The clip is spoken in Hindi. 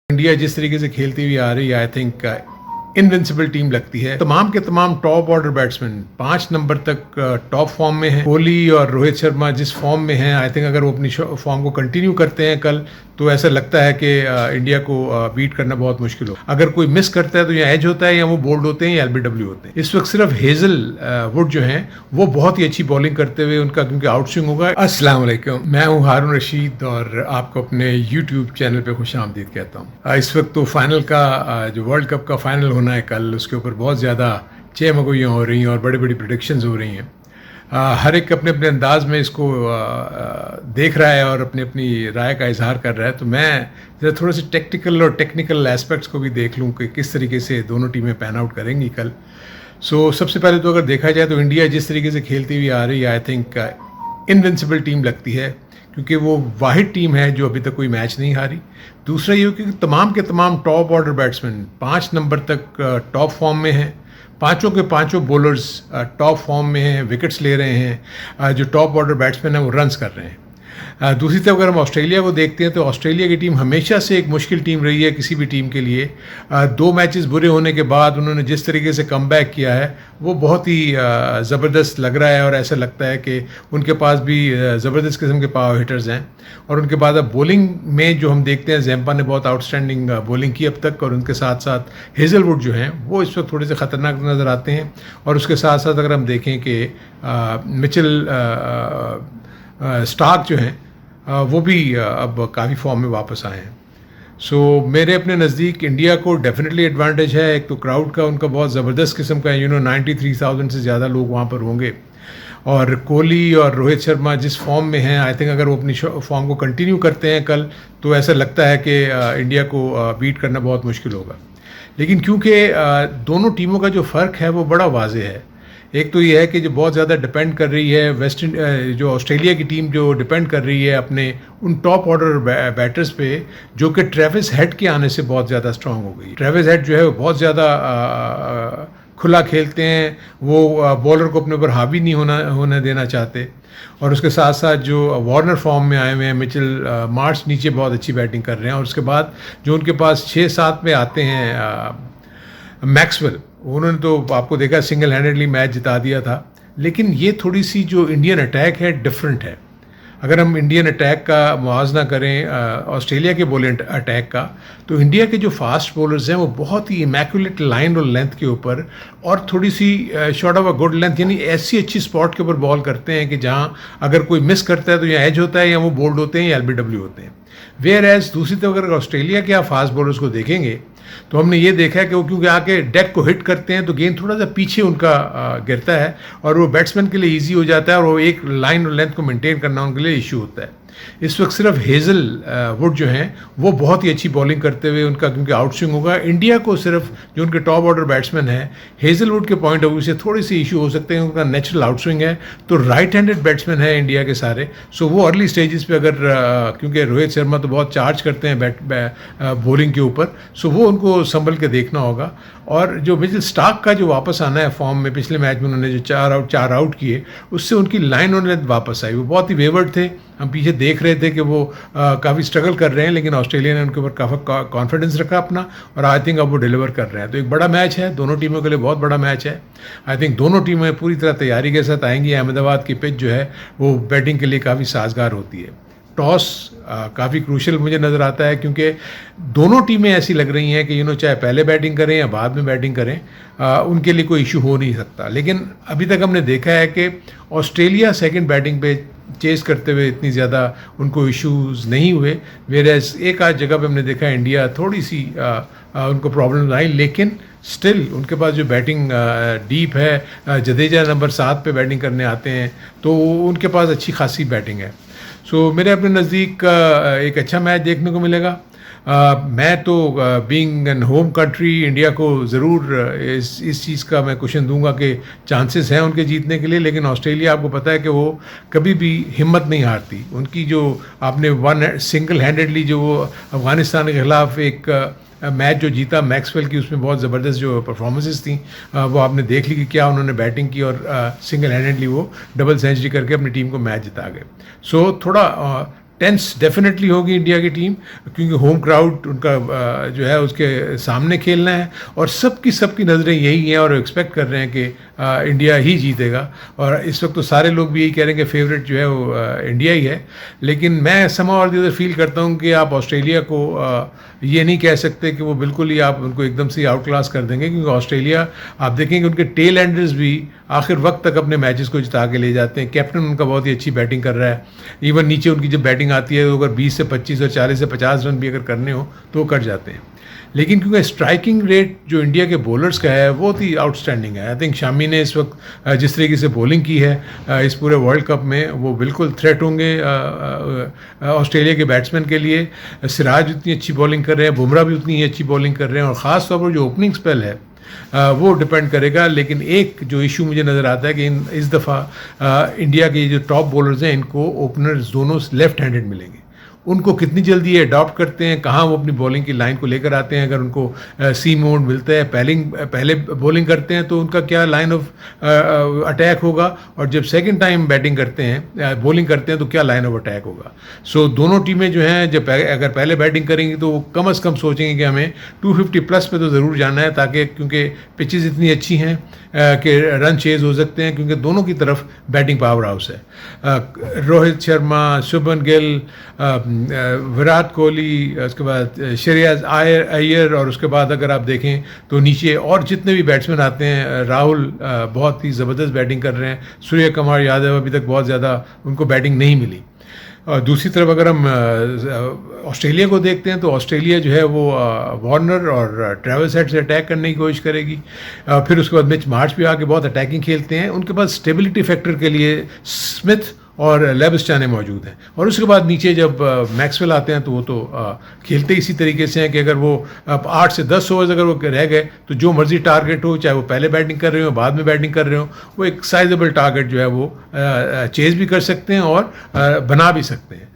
इंडिया जिस तरीके से खेलती हुई आ रही है, आई थिंक इनविंसिबल टीम लगती है। तमाम के तमाम टॉप ऑर्डर बैट्समैन 5 नंबर तक टॉप फॉर्म में हैं। कोहली और रोहित शर्मा जिस फॉर्म में हैं, आई थिंक अगर वो अपनी फॉर्म को कंटिन्यू करते हैं कल, तो ऐसा लगता है कि इंडिया को बीट करना बहुत मुश्किल हो। अगर कोई मिस करता है तो या एज होता है या वो बोल्ड होते हैं या एलबीडब्ल्यू होते हैं। इस वक्त सिर्फ हेजल वुड जो हैं वो बहुत ही अच्छी बॉलिंग करते हुए उनका क्योंकि आउटस्विंग होगा। अस्सलाम वालेकुम, मैं हूँ हारून रशीद और आपको अपने यूट्यूब चैनल पे खुशामदीद कहता हूँ। इस वक्त तो फाइनल का जो वर्ल्ड कप का फाइनल होना है कल, उसके ऊपर बहुत ज़्यादा चहमगोइयाँ हो रही हैं और बड़ी बड़ी प्रेडिक्शंस हो रही हैं। हर एक अपने अपने अंदाज में इसको देख रहा है और अपनी अपनी राय का इजहार कर रहा है। तो मैं जरा थोड़े से टेक्निकल और टेक्निकल एस्पेक्ट्स को भी देख लूँ कि किस तरीके से दोनों टीमें पैन आउट करेंगी कल। सबसे पहले तो अगर देखा जाए तो इंडिया जिस तरीके से खेलती हुई आ रही है, आई थिंक इनविंसिबल टीम लगती है क्योंकि वो वाहिद टीम है जो अभी तक कोई मैच नहीं हारी। दूसरा ये कि तमाम के तमाम टॉप ऑर्डर बैट्समैन 5 नंबर तक टॉप फॉर्म में हैं। पांचों के पांचों बॉलर्स टॉप फॉर्म में हैं, विकेट्स ले रहे हैं। जो टॉप ऑर्डर बैट्समैन हैं वो रन्स कर रहे हैं। दूसरी तरफ अगर हम ऑस्ट्रेलिया को देखते हैं तो ऑस्ट्रेलिया की टीम हमेशा से एक मुश्किल टीम रही है किसी भी टीम के लिए। 2 मैचेस बुरे होने के बाद उन्होंने जिस तरीके से कमबैक किया है वो बहुत ही ज़बरदस्त लग रहा है और ऐसा लगता है कि उनके पास भी ज़बरदस्त किस्म के पावर हिटर्स हैं। और उनके बाद अब बॉलिंग में जो हम देखते हैं, जैम्पा ने बहुत आउटस्टैंडिंग बॉलिंग की अब तक, और उनके साथ साथ हेजलवुड जो हैं वो इस वक्त थोड़े से ख़तरनाक नज़र आते हैं। और उसके साथ साथ अगर हम देखें कि मिचेल स्टार्क जो हैं वो भी अब काफ़ी फॉर्म में वापस आए हैं। मेरे अपने नज़दीक इंडिया को डेफिनेटली एडवांटेज है। एक तो क्राउड का उनका बहुत ज़बरदस्त किस्म का है, 93,000 से ज़्यादा लोग वहाँ पर होंगे। और कोहली और रोहित शर्मा जिस फॉर्म में हैं, आई थिंक अगर वो अपनी फॉर्म को कंटिन्यू करते हैं कल, तो ऐसा लगता है कि इंडिया को बीट करना बहुत मुश्किल होगा। लेकिन क्योंकि दोनों टीमों का जो फ़र्क है वो बड़ा वाज़ेह है। एक तो ये है कि जो बहुत ज़्यादा डिपेंड कर रही है जो ऑस्ट्रेलिया की टीम जो डिपेंड कर रही है अपने उन टॉप ऑर्डर बैटर्स पे, जो कि ट्रेविस हेड के आने से बहुत ज़्यादा स्ट्रांग हो गई। ट्रेविस हेड जो है वो बहुत ज़्यादा खुला खेलते हैं, वो बॉलर को अपने ऊपर हावी नहीं होने देना चाहते। और उसके साथ साथ जो वार्नर फॉर्म में आए हुए हैं, मिचेल मार्श नीचे बहुत अच्छी बैटिंग कर रहे हैं। और उसके बाद जो उनके पास 6-7 में आते हैं मैक्सवेल, उन्होंने तो आपको देखा सिंगल हैंडेडली मैच जिता दिया था। लेकिन ये थोड़ी सी जो इंडियन अटैक है डिफरेंट है। अगर हम इंडियन अटैक का मुआवजा करें ऑस्ट्रेलिया के बॉलिंग अटैक का, तो इंडिया के जो फास्ट बॉलर्स हैं वो बहुत ही इमैक्युलेट लाइन और लेंथ के ऊपर और थोड़ी सी short of a good length, यानी ऐसी अच्छी स्पॉट के ऊपर बॉल करते हैं कि जहां अगर कोई मिस करता है तो या एज होता है या वो बोल्ड होते हैं या एलबीडब्ल्यू होते हैं। वेयर एज दूसरी तरफ अगर ऑस्ट्रेलिया के आप फास्ट बॉलर्स को देखेंगे तो हमने ये देखा है कि वो क्योंकि आके डेक को हिट करते हैं तो गेंद थोड़ा सा पीछे उनका गिरता है और वो बैट्समैन के लिए इजी हो जाता है और वो एक लाइन और लेंथ को मेंटेन करना उनके लिए इशू होता है। इस वक्त सिर्फ हेजल वुड जो हैं वो बहुत ही अच्छी बॉलिंग करते हुए उनका क्योंकि आउटस्विंग होगा। इंडिया को सिर्फ जो उनके टॉप ऑर्डर बैट्समैन हैं हेजलवुड के पॉइंट ऑफ व्यू से थोड़ी सी इशू हो सकते हैं, उनका नेचुरल आउटस्विंग है। तो राइट हैंडेड बैट्समैन है इंडिया के सारे। वो अर्ली स्टेजेस पे अगर क्योंकि रोहित शर्मा तो बहुत चार्ज करते हैं बॉलिंग के ऊपर, वो उनको संभल के देखना होगा। और जो मिचेल स्टार्क का जो वापस आना है फॉर्म में, पिछले मैच में उन्होंने जो 4 आउट किए उससे उनकी लाइन और लेंथ वापस आई। वो बहुत ही वेवर्ड थे, हम पीछे देख रहे थे कि वो काफ़ी स्ट्रगल कर रहे हैं, लेकिन ऑस्ट्रेलिया ने उनके ऊपर काफ़ी कॉन्फिडेंस रखा अपना और आई थिंक अब वो डिलीवर कर रहे हैं। तो एक बड़ा मैच है, दोनों टीमों के लिए बहुत बड़ा मैच है। आई थिंक दोनों टीमें पूरी तरह तैयारी के साथ आएंगी। अहमदाबाद की पिच जो है वो बैटिंग के लिए काफ़ी साजगार होती है। टॉस काफ़ी क्रूशल मुझे नज़र आता है क्योंकि दोनों टीमें ऐसी लग रही हैं कि चाहे पहले बैटिंग करें या बाद में बैटिंग करें, उनके लिए कोई इशू हो नहीं सकता। लेकिन अभी तक हमने देखा है कि ऑस्ट्रेलिया सेकंड बैटिंग पे चेस करते हुए इतनी ज़्यादा उनको इश्यूज नहीं हुए। वेयरएज एक आध जगह पे हमने देखा इंडिया थोड़ी सी उनको प्रॉब्लम आई, लेकिन स्टिल उनके पास जो बैटिंग डीप है, जडेजा नंबर 7 पे बैटिंग करने आते हैं, तो उनके पास अच्छी खासी बैटिंग है। मेरे अपने नज़दीक एक अच्छा मैच देखने को मिलेगा। मैं तो being an home country India को ज़रूर इस चीज़ का मैं क्वेश्चन दूंगा कि चांसेस हैं उनके जीतने के लिए। लेकिन ऑस्ट्रेलिया आपको पता है कि वो कभी भी हिम्मत नहीं हारती। उनकी जो आपने सिंगल हैंडेडली जो वो अफ़गानिस्तान के ख़िलाफ़ एक मैच जो जीता मैक्सवेल की, उसमें बहुत ज़बरदस्त जो परफॉर्मेंसेस थी वो आपने देख ली कि क्या उन्होंने बैटिंग की और सिंगल हैंडेडली वो डबल सेंचुरी करके अपनी टीम को मैच जिता गए। थोड़ा टेंस डेफिनेटली होगी इंडिया की टीम, क्योंकि होम क्राउड उनका जो है उसके सामने खेलना है, और सबकी नज़रें यही हैं और एक्सपेक्ट कर रहे हैं कि इंडिया ही जीतेगा। और इस वक्त तो सारे लोग भी यही कह रहे हैं कि फेवरेट जो है वो इंडिया ही है। लेकिन मैं समहाउ और द अदर फील करता हूँ कि आप ऑस्ट्रेलिया को ये नहीं कह सकते कि वो बिल्कुल ही आप उनको एकदम से आउट क्लास कर देंगे, क्योंकि ऑस्ट्रेलिया आप देखेंगे उनके टेल एंडर्स भी आखिर वक्त तक अपने मैचेस को जिता के ले जाते हैं। कैप्टन उनका बहुत ही अच्छी बैटिंग कर रहा है, इवन नीचे उनकी जब बैटिंग आती है तो अगर 20 से 25 और 40 से 50 रन भी अगर करने हो तो वो कर जाते हैं। लेकिन क्योंकि स्ट्राइकिंग रेट जो इंडिया के बॉलर्स का है वो ही आउटस्टैंडिंग है। आई थिंक शामी ने इस वक्त जिस तरीके से बॉलिंग की है इस पूरे वर्ल्ड कप में, वो बिल्कुल थ्रेट होंगे ऑस्ट्रेलिया के बैट्समैन के लिए। सिराज उतनी अच्छी बॉलिंग कर रहे हैं, बुमराह भी उतनी ही अच्छी बॉलिंग कर रहे हैं, और ख़ास तौर पर जो ओपनिंग स्पेल है वो डिपेंड करेगा। लेकिन एक जो इशू मुझे नज़र आता है कि इस दफ़ा इंडिया के जो टॉप बॉलर्स हैं इनको ओपनर्स दोनों लेफ्ट हैंडेड मिलेंगे। उनको कितनी जल्दी ये अडॉप्ट करते हैं, कहाँ वो अपनी बॉलिंग की लाइन को लेकर आते हैं। अगर उनको सी मोड मिलता है, पहले बॉलिंग करते हैं तो उनका क्या लाइन ऑफ अटैक होगा, और जब सेकंड टाइम बैटिंग करते हैं बॉलिंग करते हैं तो क्या लाइन ऑफ अटैक होगा। सो दोनों टीमें जो हैं जब अगर पहले बैटिंग करेंगी तो वो कम से कम सोचेंगे कि हमें 250 प्लस पे तो ज़रूर जाना है, ताकि क्योंकि पिचेस इतनी अच्छी हैं कि रन चेज हो सकते हैं, क्योंकि दोनों की तरफ बैटिंग पावर हाउस है। रोहित शर्मा, शुभमन गिल, विराट कोहली, उसके बाद श्रेयस अय्यर, और उसके बाद अगर आप देखें तो नीचे और जितने भी बैट्समैन आते हैं, राहुल बहुत ही ज़बरदस्त बैटिंग कर रहे हैं, सूर्य कुमार यादव अभी तक बहुत ज़्यादा उनको बैटिंग नहीं मिली। और दूसरी तरफ अगर हम ऑस्ट्रेलिया को देखते हैं तो ऑस्ट्रेलिया जो है वो वार्नर और ट्रेविस हेड से अटैक करने की कोशिश करेगी। फिर उसके बाद मिच मार्श भी आके बहुत अटैकिंग खेलते हैं, उनके पास स्टेबिलिटी फैक्टर के लिए स्मिथ और लेबिस्टाने मौजूद हैं। और उसके बाद नीचे जब मैक्सवेल आते हैं तो वो तो खेलते इसी तरीके से हैं कि अगर वो 8 से 10 ओवर्स अगर वो रह गए तो जो मर्जी टारगेट हो, चाहे वो पहले बैटिंग कर रहे हो बाद में बैटिंग कर रहे हो, वो एक साइजेबल टारगेट जो है वो चेज भी कर सकते हैं और बना भी सकते हैं।